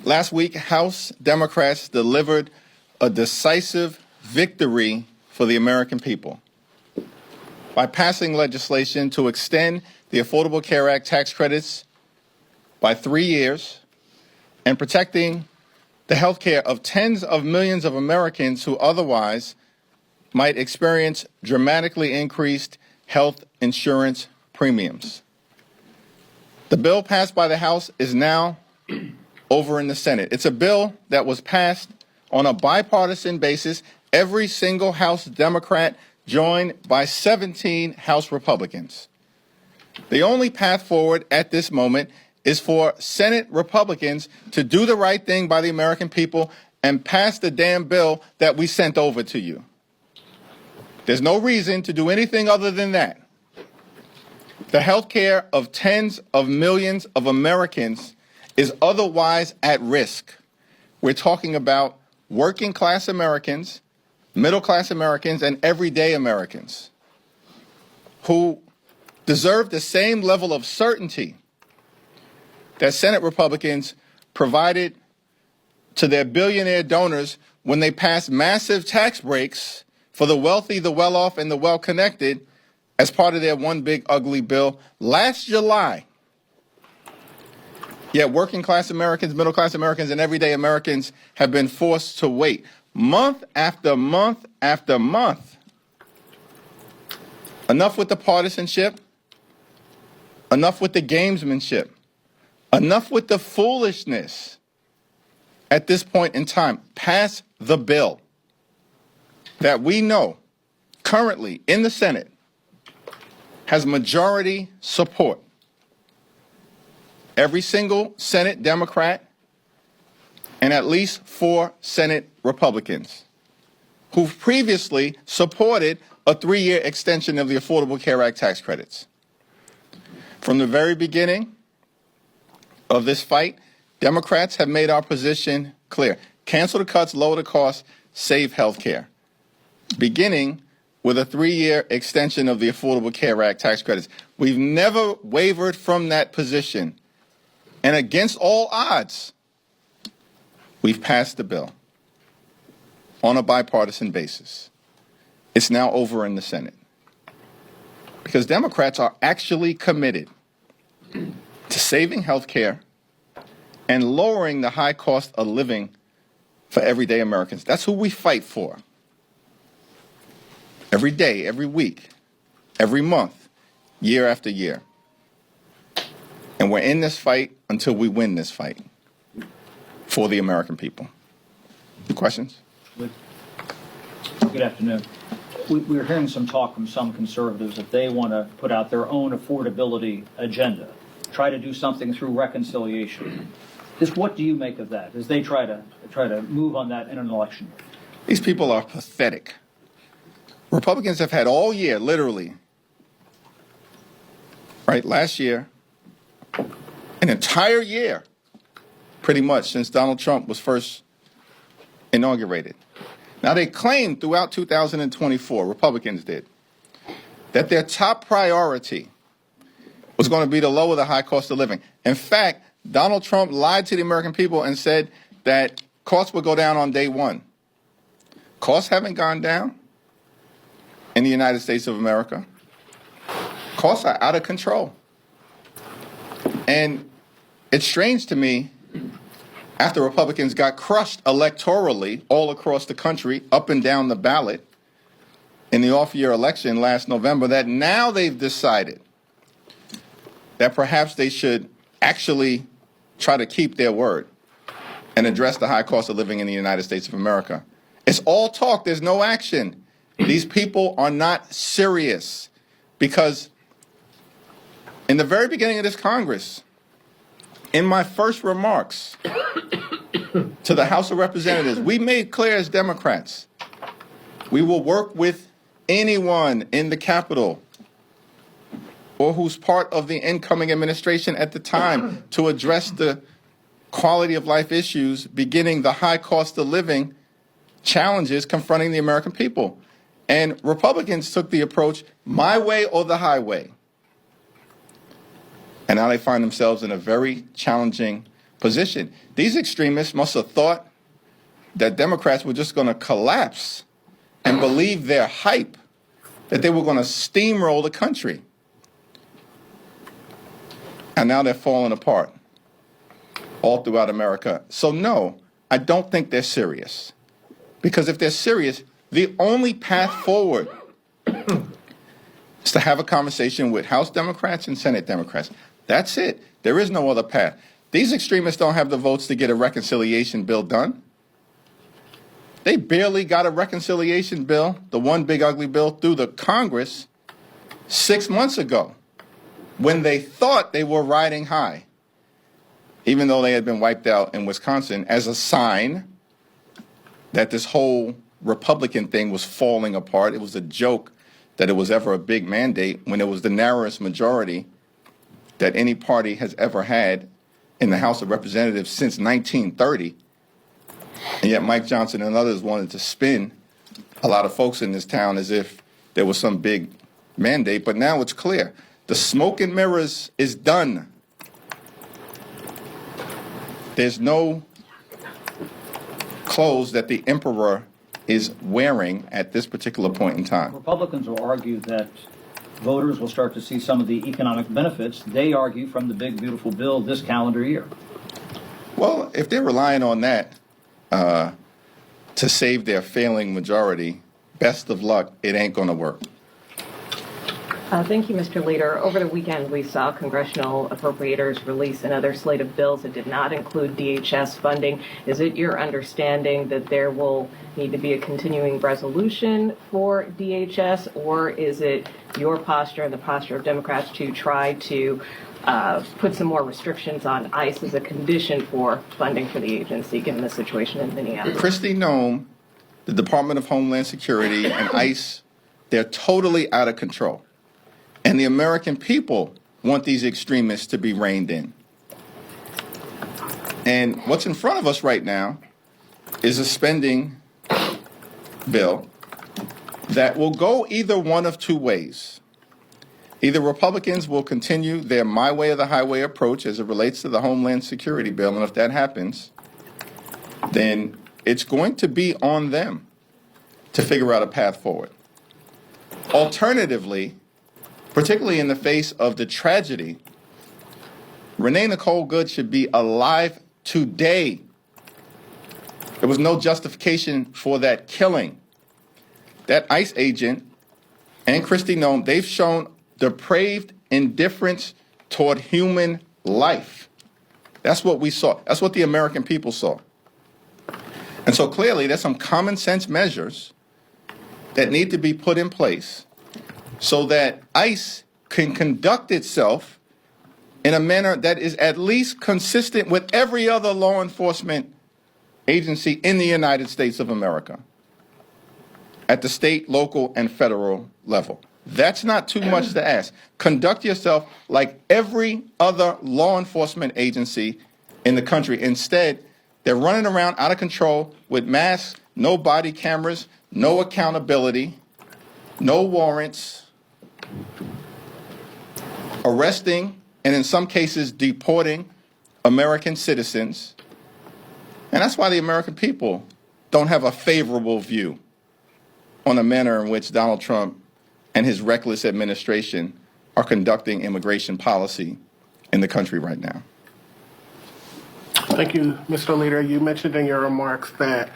Last week, House Democrats delivered a decisive victory for the American people by passing legislation to extend the Affordable Care Act tax credits by 3 years and protecting the health care of tens of millions of Americans who otherwise might experience dramatically increased health insurance premiums. The bill passed by the House is now over in the Senate. It's a bill that was passed on a bipartisan basis. Every single House Democrat joined by 17 House Republicans. The only path forward at this moment is for Senate Republicans to do the right thing by the American people and pass the damn bill that we sent over to you. There's no reason to do anything other than that. The health care of tens of millions of Americans is otherwise at risk. We're talking about working class Americans, middle class Americans, and everyday Americans who deserve the same level of certainty that Senate Republicans provided to their billionaire donors when they passed massive tax breaks for the wealthy, the well-off, and the well-connected as part of their one big ugly bill last July. Yet working class Americans, middle class Americans, and everyday Americans have been forced to wait month after month after month. Enough with the partisanship. Enough with the gamesmanship. Enough with the foolishness. At this point in time, pass the bill that we know currently in the Senate has majority support. Every single Senate Democrat and at least 4 Senate Republicans who've previously supported a 3-year extension of the Affordable Care Act tax credits. From the very beginning of this fight, Democrats have made our position clear. Cancel the cuts, lower the costs, save health care. Beginning with a 3-year extension of the Affordable Care Act tax credits. We've never wavered from that position. And against all odds, we've passed the bill on a bipartisan basis. It's now over in the Senate. Because Democrats are actually committed to saving health care and lowering the high cost of living for everyday Americans. That's who we fight for. Every day, every week, every month, year after year. And we're in this fight until we win this fight for the American people. Questions? Good afternoon. We're hearing some talk from some conservatives that they want to put out their own affordability agenda, try to do something through reconciliation. Just what do you make of that as they try to move on that in an election? These people are pathetic. Republicans have had all year, literally, right, last year, an entire year, pretty much, since Donald Trump was first inaugurated. Now, they claimed throughout 2024, Republicans did, that their top priority was going to be to lower the high cost of living. In fact, Donald Trump lied to the American people and said that costs would go down on day one. Costs haven't gone down in the United States of America. Costs are out of control. And it's strange to me, after Republicans got crushed electorally all across the country, up and down the ballot in the off-year election last November, that now they've decided that perhaps they should actually try to keep their word and address the high cost of living in the United States of America. It's all talk. There's no action. These people are not serious because in the very beginning of this Congress, in my first remarks to the House of Representatives, we made clear as Democrats, we will work with anyone in the Capitol or who's part of the incoming administration at the time to address the quality of life issues, beginning the high cost of living challenges confronting the American people. And Republicans took the approach, my way or the highway. And now they find themselves in a very challenging position. These extremists must have thought that Democrats were just going to collapse and believe their hype, that they were going to steamroll the country. And now they're falling apart all throughout America. So no, I don't think they're serious. Because if they're serious, the only path forward is to have a conversation with House Democrats and Senate Democrats. That's it. There is no other path. These extremists don't have the votes to get a reconciliation bill done. They barely got a reconciliation bill, the one big ugly bill, through the Congress 6 months ago when they thought they were riding high, even though they had been wiped out in Wisconsin as a sign that this whole Republican thing was falling apart. It was a joke that it was ever a big mandate when it was the narrowest majority that any party has ever had in the House of Representatives since 1930. And yet Mike Johnson and others wanted to spin a lot of folks in this town as if there was some big mandate. But now it's clear. The smoke and mirrors is done. There's no clothes that the emperor is wearing at this particular point in time. Republicans will argue that voters will start to see some of the economic benefits. They argue from the big, beautiful bill this calendar year. Well, if they're relying on that to save their failing majority, best of luck. It ain't going to work. Thank you, Mr. Leader. Over the weekend, we saw congressional appropriators release another slate of bills that did not include DHS funding. Is it your understanding that there will need to be a continuing resolution for DHS, or is it your posture and the posture of Democrats to try to put some more restrictions on ICE as a condition for funding for the agency, given the situation in Minneapolis? Kristi Noem, the Department of Homeland Security, and ICE, they're totally out of control. And the American people want these extremists to be reined in. And what's in front of us right now is a spending bill that will go either one of two ways. Either Republicans will continue their my way or the highway approach as it relates to the Homeland Security bill, and if that happens, then it's going to be on them to figure out a path forward. Alternatively, particularly in the face of the tragedy, Renee Nicole Good should be alive today. There was no justification for that killing. That ICE agent and Kristi Noem, they've shown depraved indifference toward human life. That's what we saw. That's what the American people saw. And so clearly there's some common sense measures that need to be put in place so that ICE can conduct itself in a manner that is at least consistent with every other law enforcement agency in the United States of America at the state, local, and federal level. That's not too much to ask. Conduct yourself like every other law enforcement agency in the country. Instead, they're running around out of control with masks, no body cameras, no accountability, no warrants, arresting and in some cases deporting American citizens. And that's why the American people don't have a favorable view on the manner in which Donald Trump and his reckless administration are conducting immigration policy in the country right now. Thank you, Mr. Leader. You mentioned in your remarks that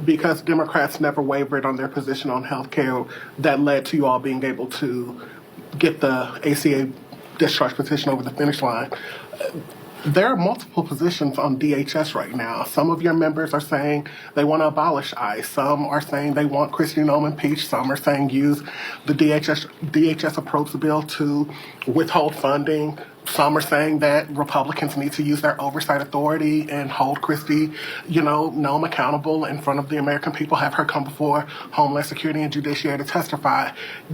because Democrats never wavered on their position on health care, that led to you all being able to get the ACA discharge petition over the finish line. There are multiple positions on DHS right now. Some of your members are saying they want to abolish ICE. Some are saying they want Kristi Noem impeached. Some are saying use the DHS approach bill to withhold funding. Some are saying that Republicans need to use their oversight authority and hold Kristi, Noem accountable in front of the American people, have her come before Homeland Security and Judiciary to testify.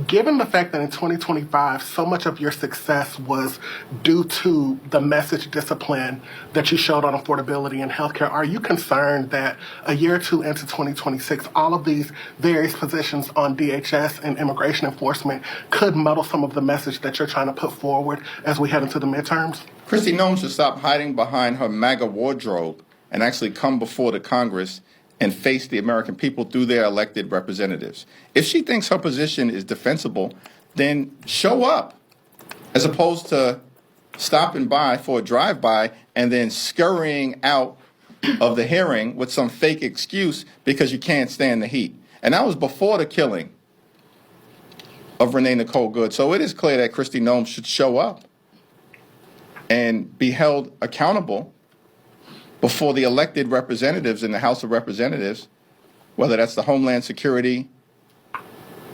Given the fact that in 2025, so much of your success was due to the message discipline that you showed on affordability and healthcare, are you concerned that a year or two into 2026, all of these various positions on DHS and immigration enforcement could muddle some of the message that you're trying to put forward as we head into the midterms? Kristi Noem should stop hiding behind her MAGA wardrobe and actually come before the Congress and face the American people through their elected representatives. If she thinks her position is defensible, then show up, as opposed to stopping by for a drive-by and then scurrying out of the hearing with some fake excuse because you can't stand the heat. And that was before the killing of Renee Nicole Good. So it is clear that Kristi Noem should show up and be held accountable before the elected representatives in the House of Representatives, whether that's the Homeland Security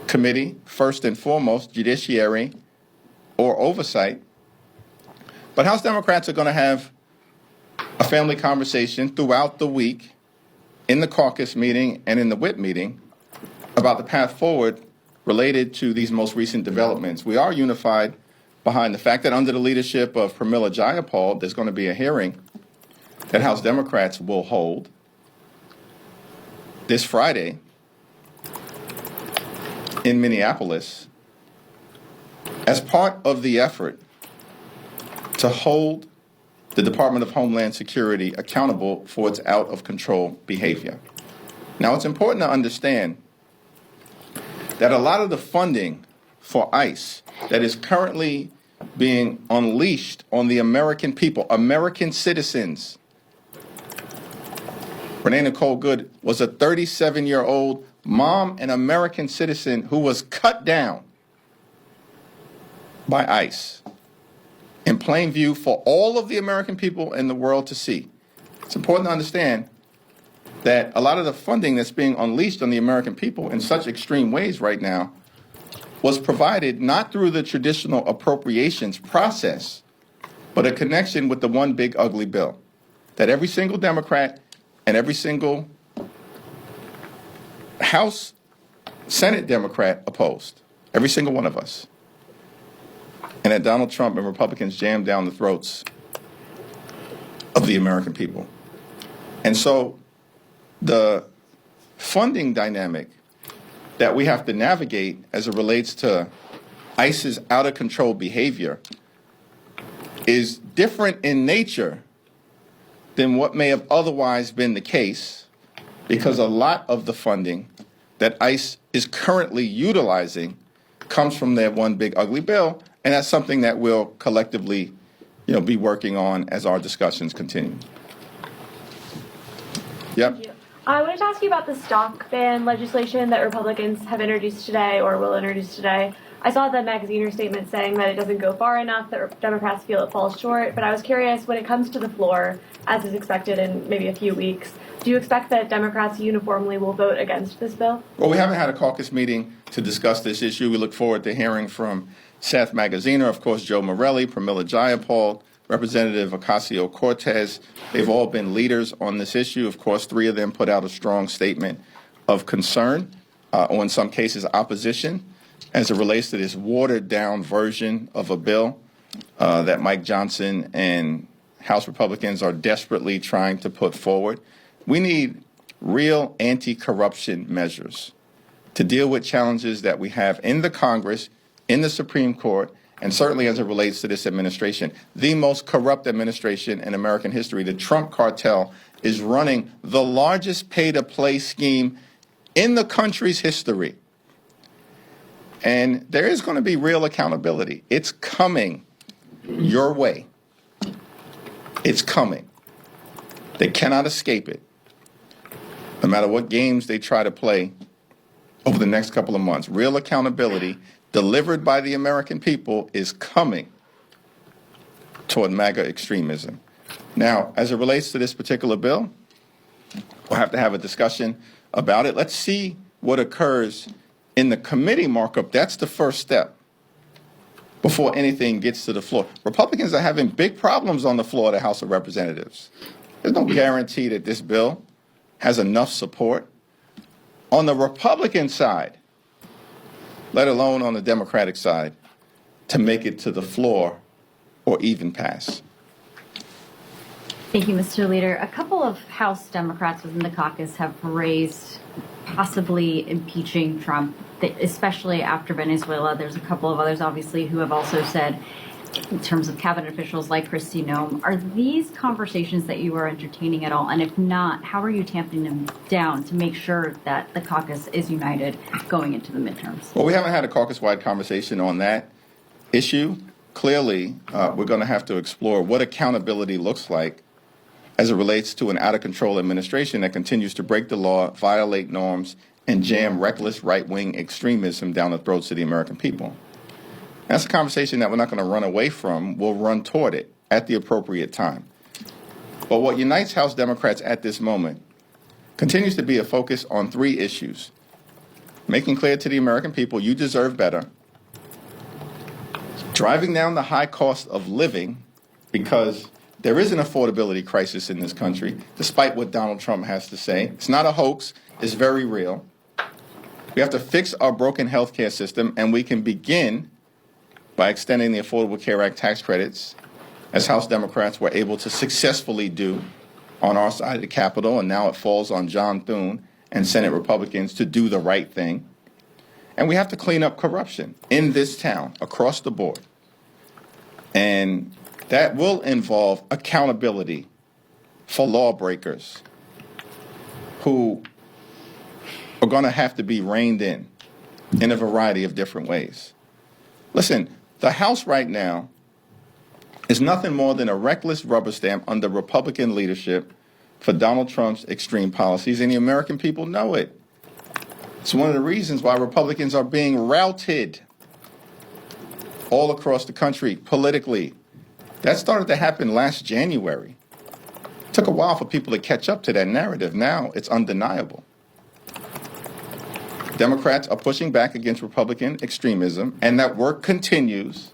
Committee, first and foremost, Judiciary, or Oversight. But House Democrats are going to have a family conversation throughout the week in the caucus meeting and in the whip meeting about the path forward related to these most recent developments. We are unified behind the fact that under the leadership of Pramila Jayapal, there's going to be a hearing that House Democrats will hold this Friday in Minneapolis as part of the effort to hold the Department of Homeland Security accountable for its out-of-control behavior. Now, it's important to understand that a lot of the funding for ICE that is currently being unleashed on the American people, American citizens. Renee Nicole Good was a 37-year-old mom and American citizen who was cut down by ICE in plain view for all of the American people in the world to see. It's important to understand that a lot of the funding that's being unleashed on the American people in such extreme ways right now was provided not through the traditional appropriations process, but a connection with the one big ugly bill that every single Democrat and every single House, Senate Democrat opposed, every single one of us. And that Donald Trump and Republicans jammed down the throats of the American people. And so the funding dynamic that we have to navigate as it relates to ICE's out-of-control behavior is different in nature than what may have otherwise been the case, because a lot of the funding that ICE is currently utilizing comes from their one big ugly bill, and that's something that we'll collectively, be working on as our discussions continue. Yep. Thank you. I wanted to ask you about the stock ban legislation that Republicans have introduced today or will introduce today. I saw the magazine statement saying that it doesn't go far enough, that Democrats feel it falls short, but I was curious, when it comes to the floor, as is expected in maybe a few weeks, do you expect that Democrats uniformly will vote against this bill? Well, we haven't had a caucus meeting to discuss this issue. We look forward to hearing from Seth Magaziner, of course, Joe Morelli, Pramila Jayapal, Representative Ocasio-Cortez. They've all been leaders on this issue. Of course, 3 of them put out a strong statement of concern, or in some cases opposition, as it relates to this watered-down version of a bill that Mike Johnson and House Republicans are desperately trying to put forward. We need real anti-corruption measures to deal with challenges that we have in the Congress, in the Supreme Court, and certainly as it relates to this administration. The most corrupt administration in American history. The Trump cartel is running the largest pay-to-play scheme in the country's history. And there is going to be real accountability. It's coming your way. It's coming. They cannot escape it, no matter what games they try to play over the next couple of months. Real accountability delivered by the American people is coming toward MAGA extremism. Now, as it relates to this particular bill, we'll have to have a discussion about it. Let's see what occurs in the committee markup. That's the first step before anything gets to the floor. Republicans are having big problems on the floor of the House of Representatives. There's no guarantee that this bill has enough support on the Republican side, let alone on the Democratic side, to make it to the floor or even pass. Thank you, Mr. Leader. A couple of House Democrats within the caucus have raised possibly impeaching Trump, especially after Venezuela. There's a couple of others, obviously, who have also said in terms of cabinet officials like Kristi Noem. Are these conversations that you are entertaining at all? And if not, how are you tamping them down to make sure that the caucus is united going into the midterms? Well, we haven't had a caucus-wide conversation on that issue. Clearly, we're going to have to explore what accountability looks like as it relates to an out-of-control administration that continues to break the law, violate norms, and jam reckless right-wing extremism down the throats of the American people. That's a conversation that we're not going to run away from. We'll run toward it at the appropriate time. But what unites House Democrats at this moment continues to be a focus on three issues: making clear to the American people you deserve better, driving down the high cost of living, because there is an affordability crisis in this country, despite what Donald Trump has to say. It's not a hoax. It's very real. We have to fix our broken health care system, and we can begin by extending the Affordable Care Act tax credits, as House Democrats were able to successfully do on our side of the Capitol, and now it falls on John Thune and Senate Republicans to do the right thing. And we have to clean up corruption in this town, across the board. And that will involve accountability for lawbreakers who are going to have to be reined in a variety of different ways. Listen, the House right now is nothing more than a reckless rubber stamp under Republican leadership for Donald Trump's extreme policies, and the American people know it. It's one of the reasons why Republicans are being routed all across the country politically. That started to happen last January. It took a while for people to catch up to that narrative. Now it's undeniable. Democrats are pushing back against Republican extremism, and that work continues.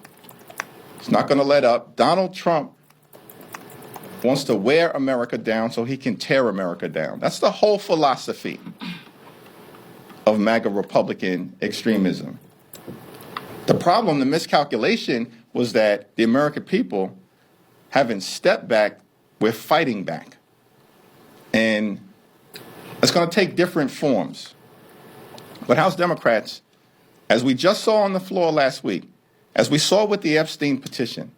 It's not going to let up. Donald Trump wants to wear America down so he can tear America down. That's the whole philosophy of MAGA Republican extremism. The problem, the miscalculation, was that the American people haven't stepped back, we're fighting back. And it's going to take different forms. But House Democrats, as we just saw on the floor last week, as we saw with the Epstein petition,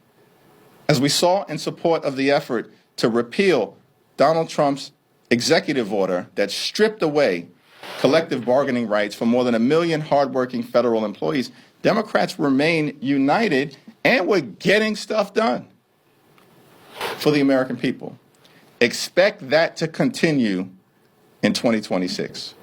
as we saw in support of the effort to repeal Donald Trump's executive order that stripped away collective bargaining rights for more than 1 million hardworking federal employees, Democrats remain united, and we're getting stuff done for the American people. Expect that to continue in 2026.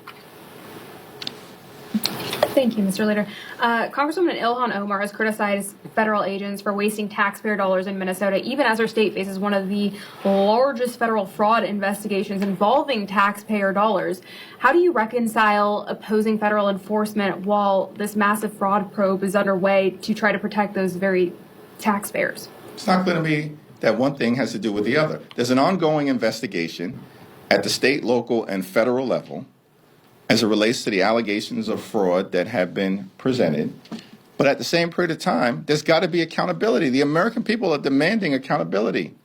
Thank you, Mr. Leader. Congresswoman Ilhan Omar has criticized federal agents for wasting taxpayer dollars in Minnesota, even as her state faces one of the largest federal fraud investigations involving taxpayer dollars. How do you reconcile opposing federal enforcement while this massive fraud probe is underway to try to protect those very taxpayers? It's not going to be that one thing has to do with the other. There's an ongoing investigation at the state, local, and federal level as it relates to the allegations of fraud that have been presented. But at the same period of time, there's got to be accountability. The American people are demanding accountability,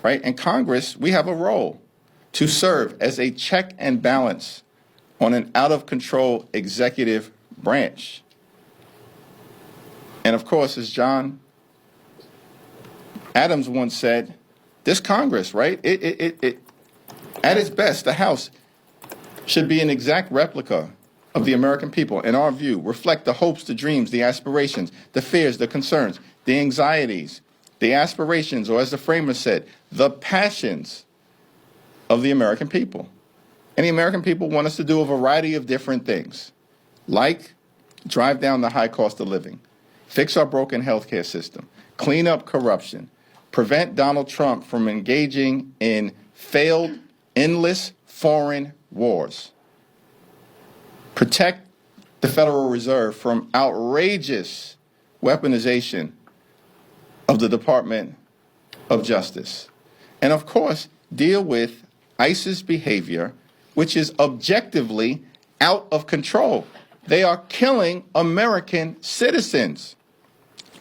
right? And Congress, we have a role to serve as a check and balance on an out-of-control executive branch. And of course, as John Adams once said, this Congress, right, it at its best, the House should be an exact replica of the American people, in our view, reflect the hopes, the dreams, the aspirations, the fears, the concerns, the anxieties, the aspirations, or as the framers said, the passions of the American people. And the American people want us to do a variety of different things, like drive down the high cost of living, fix our broken healthcare system, clean up corruption, prevent Donald Trump from engaging in failed, endless foreign wars, protect the Federal Reserve from outrageous weaponization of the Department of Justice, and of course, deal with ICE's behavior, which is objectively out of control. They are killing American citizens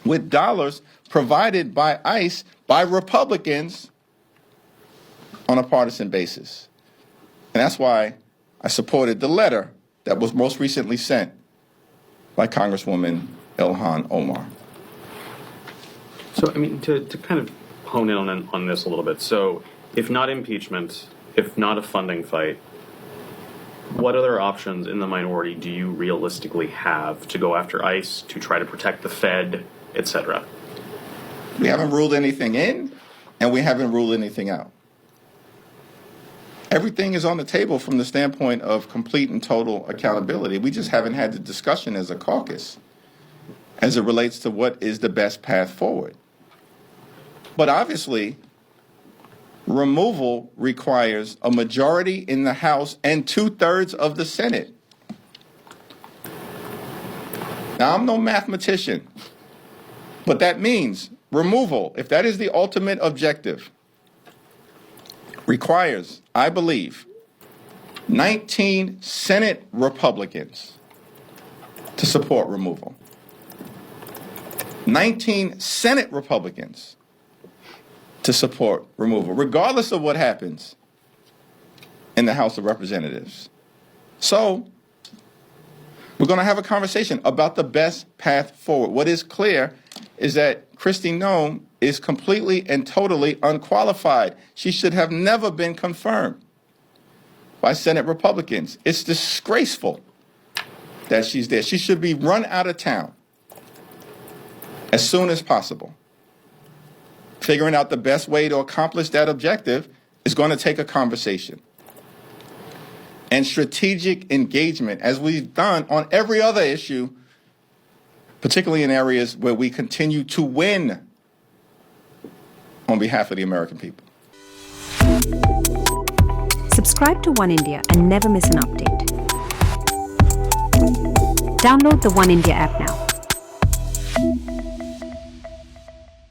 with dollars provided by ICE by Republicans on a partisan basis. And that's why I supported the letter that was most recently sent by Congresswoman Ilhan Omar. So, I mean, to kind of hone in on this a little bit. So, if not impeachment, if not a funding fight, what other options in the minority do you realistically have to go after ICE, to try to protect the Fed, et cetera? We haven't ruled anything in, and we haven't ruled anything out. Everything is on the table from the standpoint of complete and total accountability. We just haven't had the discussion as a caucus as it relates to what is the best path forward. But obviously, removal requires a majority in the House and 2/3 of the Senate. Now, I'm no mathematician, but that means removal, if that is the ultimate objective, requires, I believe, 19 Senate Republicans to support removal. 19 Senate Republicans to support removal, regardless of what happens in the House of Representatives. So, we're going to have a conversation about the best path forward. What is clear is that Kristi Noem is completely and totally unqualified. She should have never been confirmed by Senate Republicans. It's disgraceful that she's there. She should be run out of town as soon as possible. Figuring out the best way to accomplish that objective is going to take a conversation and strategic engagement, as we've done on every other issue, particularly in areas where we continue to win on behalf of the American people. Subscribe to One India and never miss an update. Download the One India app now.